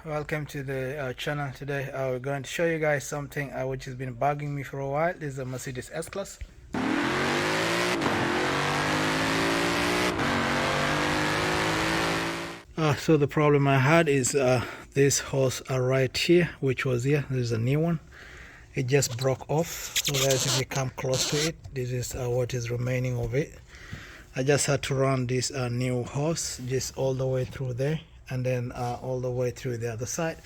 welcome to the channel. Today we're going to show you guys something which has been bugging me for a while. This is a Mercedes S-Class. So the problem I had is this hose right here, which was here. This is a new one. It just broke off. So guys, if you come close to it, this is what is remaining of it. I just had to run this new hose just all the way through there, and then all the way through the other side.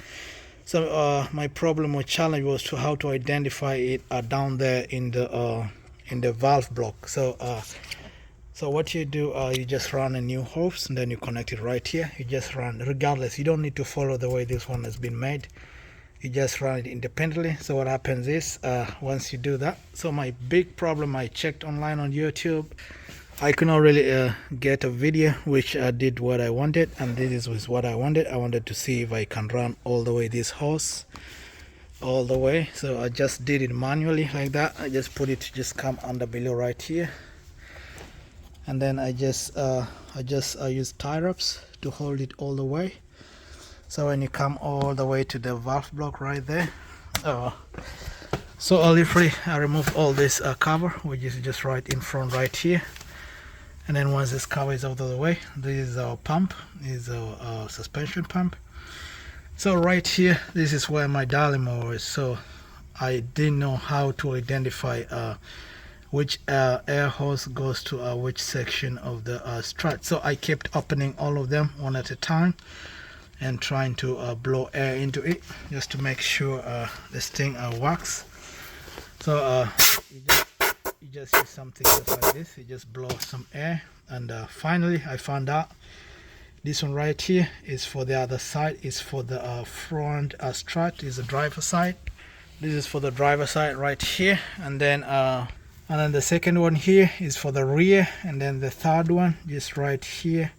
So my problem or challenge was to how to identify it down there in the valve block. So what you do, you just run a new hose and then you connect it right here. You just run regardless. You don't need to follow the way this one has been made. You just run it independently. So what happens is once you do that, so my big problem, I checked online on YouTube. I could not really get a video which did what I wanted, and this was what I wanted. I wanted to see if I can run all the way this hose all the way. So I just did it manually like that. I just put it to just come under below right here, and then I just use tie wraps to hold it all the way. So when you come all the way to the valve block right there, so I removed all this cover, which is just right in front right here. And then once this cover is out of the way, this is our pump, this is our suspension pump. So right here, this is where my dynamo is. So I didn't know how to identify which air hose goes to which section of the strut. So I kept opening all of them one at a time and trying to blow air into it just to make sure this thing works. So you just use something just like this. You just blow some air, and finally I found out this one right here is for the other side. Is for the front strut, is the driver side. This is for the driver side right here, and then the second one here is for the rear, and then the third one just right here,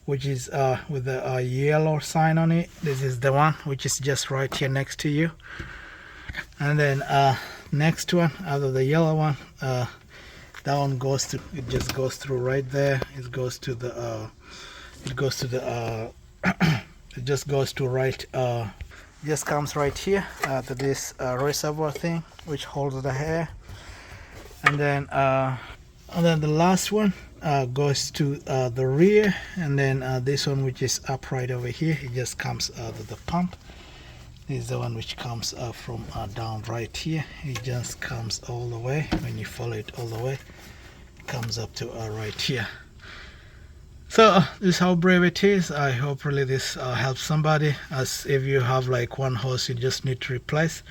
which is with the yellow sign on it. This is the one which is just right here next to you. And then next one after the yellow one, that one goes to, it just goes through right there. It goes to the it just goes to right, just comes right here to this reservoir thing which holds the air. And then the last one goes to the rear, and then this one which is up right over here, it just comes out of the pump. This is the one which comes from down right here. It just comes all the way. When you follow it all the way, it comes up to right here. So this is how brave it is. I hope really this helps somebody, as if you have like one hose you just need to replace.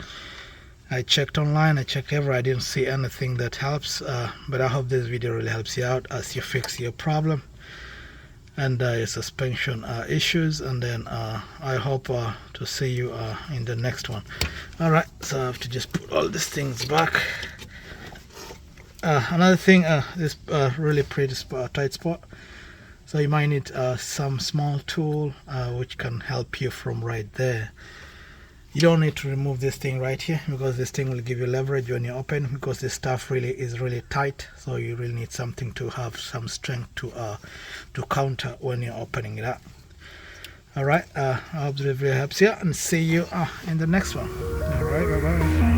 I checked online, I checked everywhere, I didn't see anything that helps, but I hope this video really helps you out as you fix your problem and your suspension issues. And then I hope to see you in the next one. Alright, so I have to just put all these things back. Another thing, this really pretty tight spot, so you might need some small tool which can help you from right there. You don't need to remove this thing right here, because this thing will give you leverage when you open, because this stuff really is really tight. So you really need something to have some strength to counter when you're opening it up. All right, I hope the review helps you, and see you in the next one. All right, bye bye.